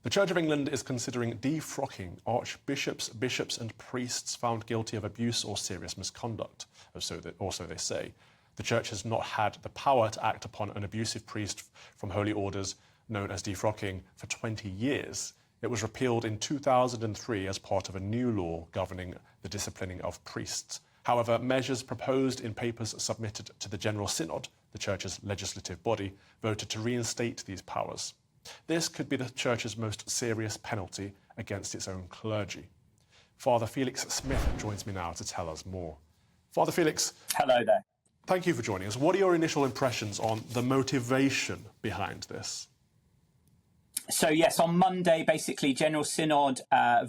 The Church of England is considering defrocking archbishops, bishops and priests found guilty of abuse or serious misconduct, or so they say. The Church has not had the power to act upon an abusive priest from holy orders, known as defrocking, for 20 years. It was repealed in 2003 as part of a new law governing the disciplining of priests. However, measures proposed in papers submitted to the General Synod, the Church's legislative body, voted to reinstate these powers. This could be the Church's most serious penalty against its own clergy. Father Felix Smith joins me now to tell us more. Father Felix. Hello there. Thank you for joining us. What are your initial impressions on the motivation behind this? So yes, on Monday, basically, General Synod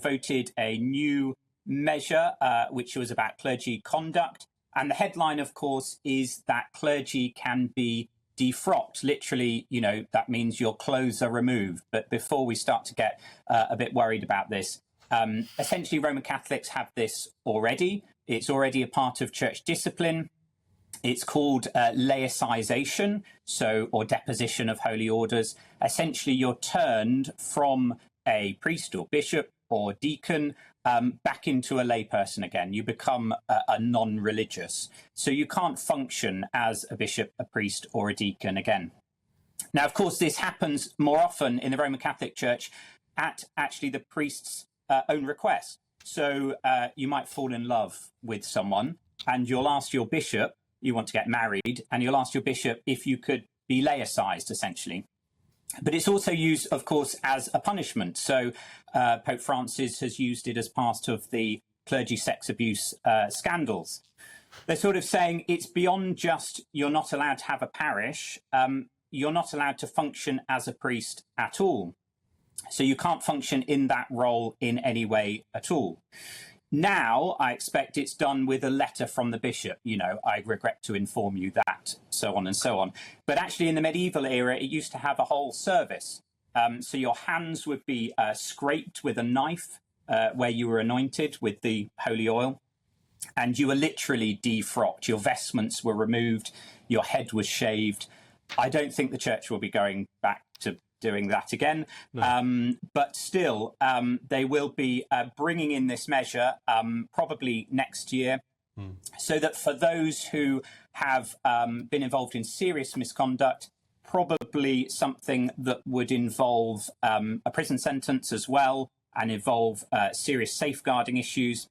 voted a new measure, which was about clergy conduct. And the headline, of course, is that clergy can be defrocked. Literally, that means your clothes are removed. But before we start to get a bit worried about this, essentially Roman Catholics have this already. It's already a part of church discipline. It's called laicization, or deposition of holy orders. Essentially, you're turned from a priest or bishop or deacon back into a layperson again. You become a non-religious. So you can't function as a bishop, a priest or a deacon again. Now, of course, this happens more often in the Roman Catholic Church at actually the priest's own request. So you might fall in love with someone and you'll ask your bishop, you want to get married, and you'll ask your bishop if you could be laicized, essentially. But it's also used, of course, as a punishment. So Pope Francis has used it as part of the clergy sex abuse scandals. They're sort of saying it's beyond just you're not allowed to have a parish, you're not allowed to function as a priest at all. So you can't function in that role in any way at all. Now, I expect it's done with a letter from the bishop, I regret to inform you that, so on and so on. But actually in the medieval era, it used to have a whole service. So your hands would be scraped with a knife where you were anointed with the holy oil, and you were literally defrocked. Your vestments were removed, your head was shaved. I don't think the church will be going back to doing that again. No. But still, they will be bringing in this measure probably next year, so that for those who have been involved in serious misconduct, probably something that would involve a prison sentence as well and involve serious safeguarding issues.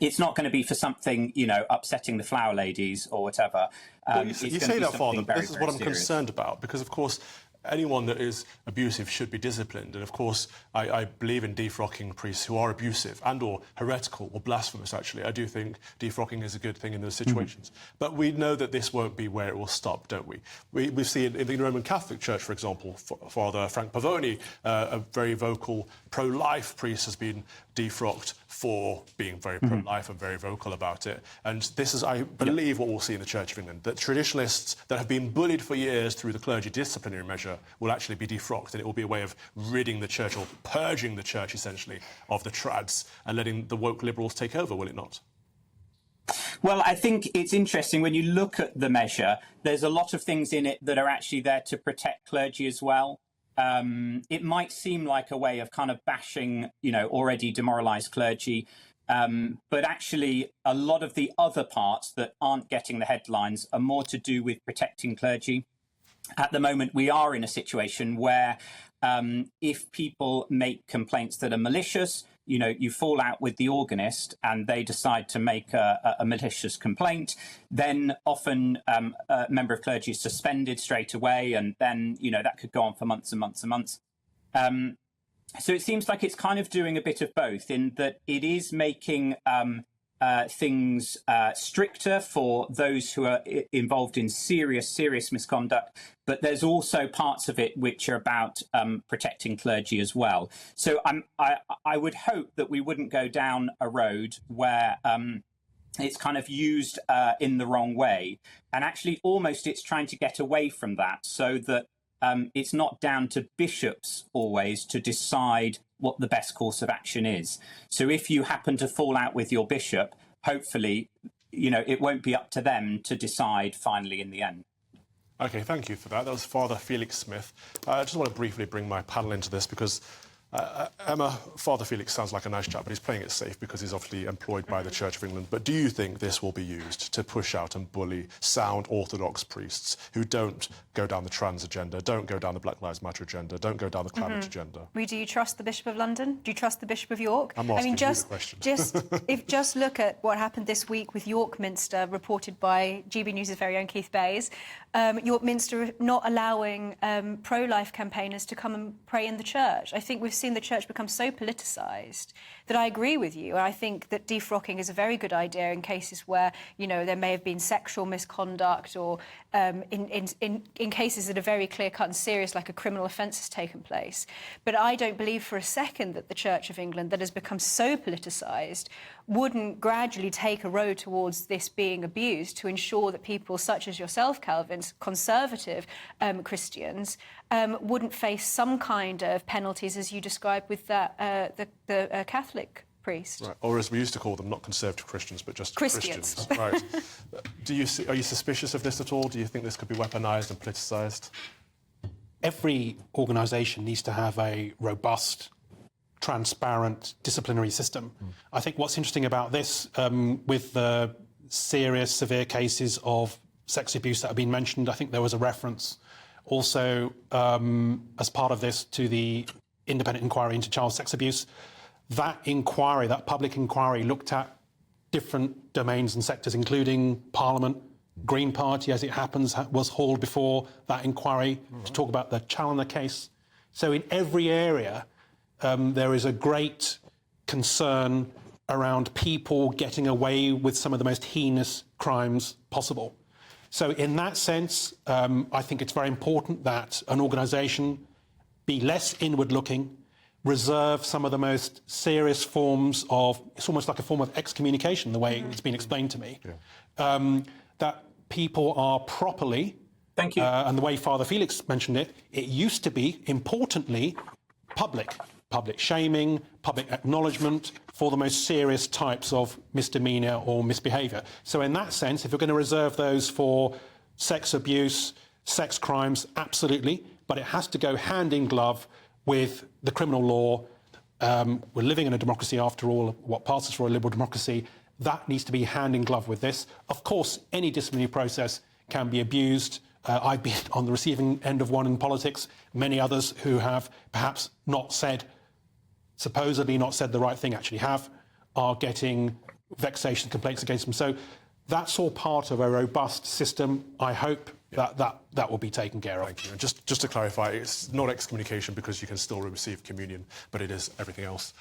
It's not going to be for something, upsetting the flower ladies or whatever. Well, you say that, Father, but this is what I'm concerned about, because, of course, anyone that is abusive should be disciplined. And of course, I believe in defrocking priests who are abusive and or heretical or blasphemous, actually. I do think defrocking is a good thing in those situations. But we know that this won't be where it will stop, don't we? We see in the Roman Catholic Church, for example, Father Frank Pavoni, a very vocal pro-life priest, has been defrocked for being very pro-life and very vocal about it. And this is, I believe, what we'll see in the Church of England, that traditionalists that have been bullied for years through the clergy disciplinary measure will actually be defrocked, and it will be a way of ridding the church, or purging the church, essentially, of the trads and letting the woke liberals take over, will it not? Well, I think it's interesting when you look at the measure, there's a lot of things in it that are actually there to protect clergy as well. It might seem like a way of kind of bashing, already demoralised clergy. But actually, a lot of the other parts that aren't getting the headlines are more to do with protecting clergy. At the moment, we are in a situation where if people make complaints that are malicious, you fall out with the organist and they decide to make a malicious complaint, then often a member of clergy is suspended straight away, and then, that could go on for months and months and months. So it seems like it's kind of doing a bit of both, in that it is making things stricter for those who are involved in serious misconduct, but there's also parts of it which are about protecting clergy as well. So I would hope that we wouldn't go down a road where it's kind of used in the wrong way, and actually almost it's trying to get away from that, so that it's not down to bishops always to decide what the best course of action is. So if you happen to fall out with your bishop, hopefully, it won't be up to them to decide finally in the end. OK, thank you for that. That was Father Felix Smith. I just want to briefly bring my panel into this, because Emma, Father Felix sounds like a nice chap, but he's playing it safe because he's obviously employed by the Church of England. But do you think this will be used to push out and bully sound Orthodox priests who don't go down the trans agenda, don't go down the Black Lives Matter agenda, don't go down the climate agenda? Do you trust the Bishop of London? Do you trust the Bishop of York? I'm asking you the question. Just look at what happened this week with York Minster, reported by GB News' very own Keith Bayes. York Minster not allowing pro-life campaigners to come and pray in the church. I think we've seen the church become so politicised that I agree with you. I think that defrocking is a very good idea in cases where, you know, there may have been sexual misconduct or in cases that are very clear-cut and serious, like a criminal offence has taken place. But I don't believe for a second that the Church of England, that has become so politicised, wouldn't gradually take a road towards this being abused to ensure that people such as yourself, Calvin, conservative Christians, wouldn't face some kind of penalties, as you described with that, the Catholic priest. Right. Or as we used to call them, not conservative Christians, but just Christians. Right. Are you suspicious of this at all? Do you think this could be weaponised and politicised? Every organisation needs to have a robust, transparent disciplinary system. I think what's interesting about this, with the serious, severe cases of sex abuse that have been mentioned, I think there was a reference also as part of this to the independent inquiry into child sex abuse. That inquiry, that public inquiry, looked at different domains and sectors, including Parliament. Green Party, as it happens, was hauled before that inquiry to talk about the Challoner case. So in every area, there is a great concern around people getting away with some of the most heinous crimes possible. So in that sense, I think it's very important that an organisation be less inward-looking, reserve some of the most serious forms of, it's almost like a form of excommunication, the way it's been explained to me, that people are properly, thank you, and the way Father Felix mentioned it, it used to be, importantly, public shaming, public acknowledgement for the most serious types of misdemeanour or misbehaviour. So in that sense, if you're going to reserve those for sex abuse, sex crimes, absolutely, but it has to go hand in glove with the criminal law. We're living in a democracy, after all, what passes for a liberal democracy. That needs to be hand in glove with this. Of course, any disciplinary process can be abused. I've been on the receiving end of one in politics. Many others who have perhaps supposedly not said the right thing, actually are getting vexation complaints against them. So that's all part of a robust system. I hope that will be taken care of. Thank you. And just to clarify, it's not excommunication because you can still receive communion, but it is everything else.